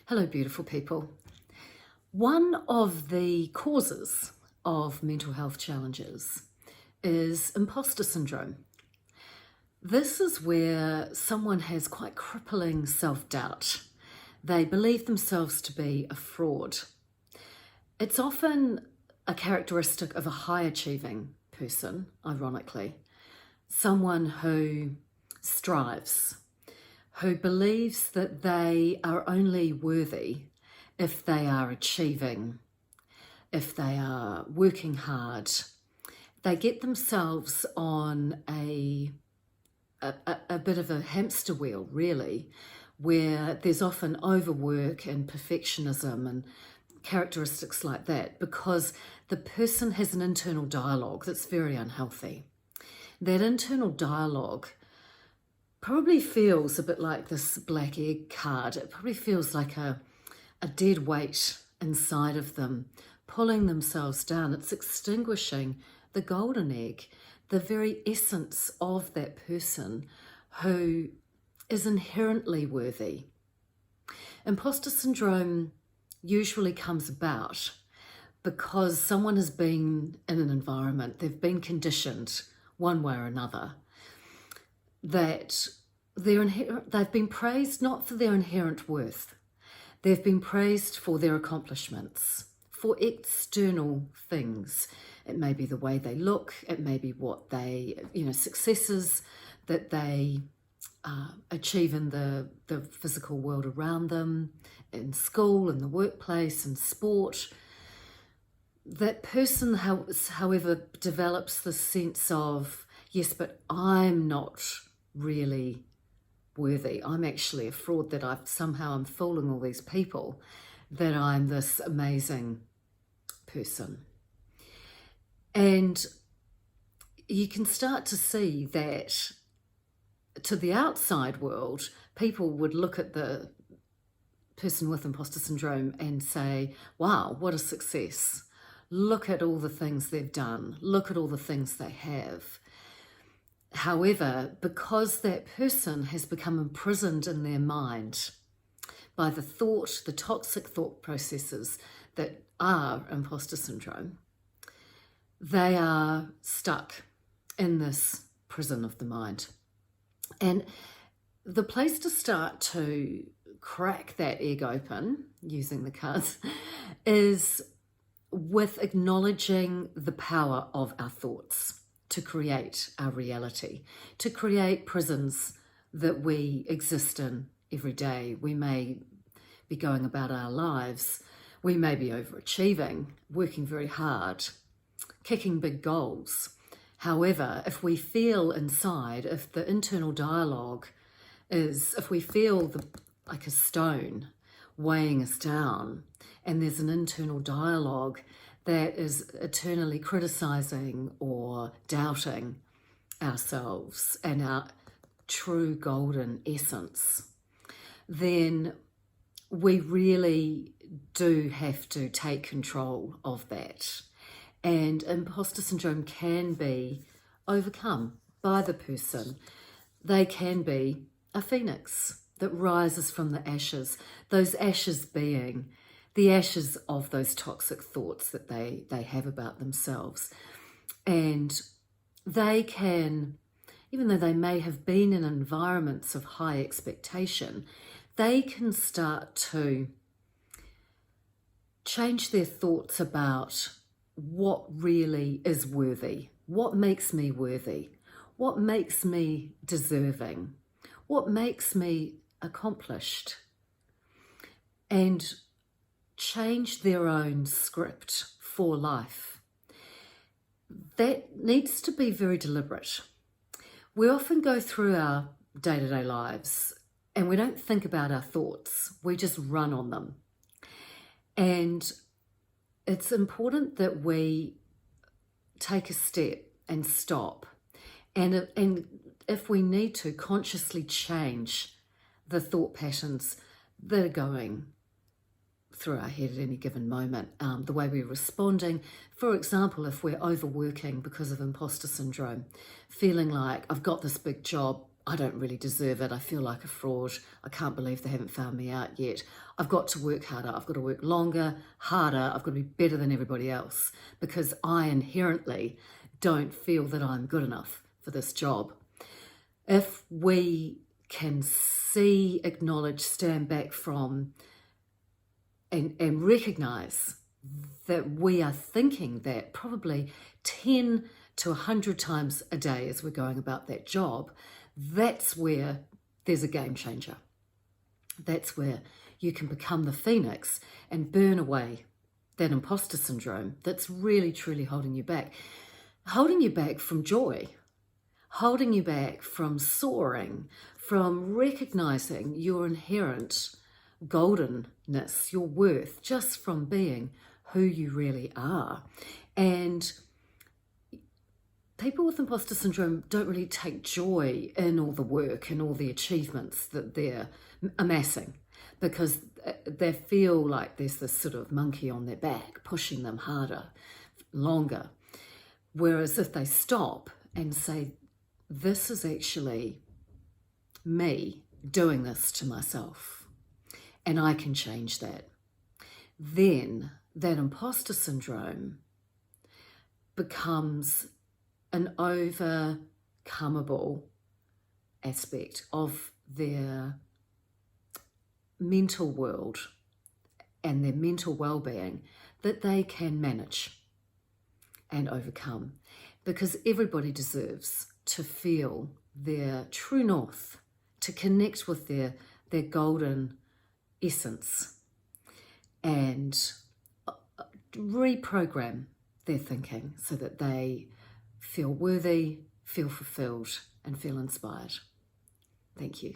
Hello, beautiful people. One of the causes of mental health challenges is imposter syndrome. This is where someone has quite crippling self-doubt. They believe themselves to be a fraud. It's often a characteristic of a high-achieving person, ironically, someone who strives, who believes that they are only worthy if they are achieving, if they are working hard. They get themselves on a bit of a hamster wheel, really, where there's often overwork and perfectionism and characteristics like that, because the person has an internal dialogue that's very unhealthy. That internal dialogue probably feels a bit like this black egg card. It probably feels like a dead weight inside of them, pulling themselves down. It's extinguishing the golden egg, the very essence of that person who is inherently worthy. Imposter syndrome usually comes about because someone has been in an environment, they've been conditioned one way or another, that they've been praised not for their inherent worth. They've been praised for their accomplishments, for external things. It may be the way they look, it may be what they, successes that they achieve in the physical world around them, in school, in the workplace, in sport. That person, however, develops the sense of, yes, but I'm not really worthy. I'm actually a fraud, that I'm fooling all these people, that I'm this amazing person. And you can start to see that to the outside world, people would look at the person with imposter syndrome and say, wow, what a success. Look at all the things they've done. Look at all the things they have. However, because that person has become imprisoned in their mind by the toxic thought processes that are imposter syndrome, they are stuck in this prison of the mind. And the place to start to crack that egg open, using the cards, is with acknowledging the power of our thoughts to create our reality, to create prisons that we exist in every day. We may be going about our lives, we may be overachieving, working very hard, kicking big goals. However, if we feel inside, if the internal dialogue is, if we feel like a stone weighing us down, and there's an internal dialogue that is eternally criticizing or doubting ourselves and our true golden essence, then we really do have to take control of that. And imposter syndrome can be overcome by the person. They can be a phoenix that rises from the ashes, those ashes being the ashes of those toxic thoughts that they have about themselves. And they can, even though they may have been in environments of high expectation, they can start to change their thoughts about what really is worthy, what makes me worthy, what makes me deserving, what makes me accomplished, and change their own script for life. That needs to be very deliberate. We often go through our day-to-day lives and we don't think about our thoughts, we just run on them. And it's important that we take a step and stop, and if we need to, consciously change the thought patterns that are going through our head at any given moment, the way we're responding. For example, if we're overworking because of imposter syndrome, feeling like I've got this big job, I don't really deserve it. I feel like a fraud. I can't believe they haven't found me out yet. I've got to work harder. I've got to work longer, harder. I've got to be better than everybody else because I inherently don't feel that I'm good enough for this job. If we can see, acknowledge, stand back from and recognize that we are thinking that probably 10 to 100 times a day as we're going about that job, that's where there's a game changer. That's where you can become the phoenix and burn away that imposter syndrome that's really, truly holding you back from joy, holding you back from soaring, from recognizing your inherent goldenness, your worth, just from being who you really are. And people with imposter syndrome don't really take joy in all the work and all the achievements that they're amassing because they feel like there's this sort of monkey on their back pushing them harder, longer. Whereas if they stop and say, this is actually me doing this to myself and I can change that, then that imposter syndrome becomes an overcomable aspect of their mental world and their mental well-being that they can manage and overcome, because everybody deserves to feel their true north, to connect with their golden essence and reprogram their thinking so that they feel worthy, feel fulfilled, and feel inspired. Thank you.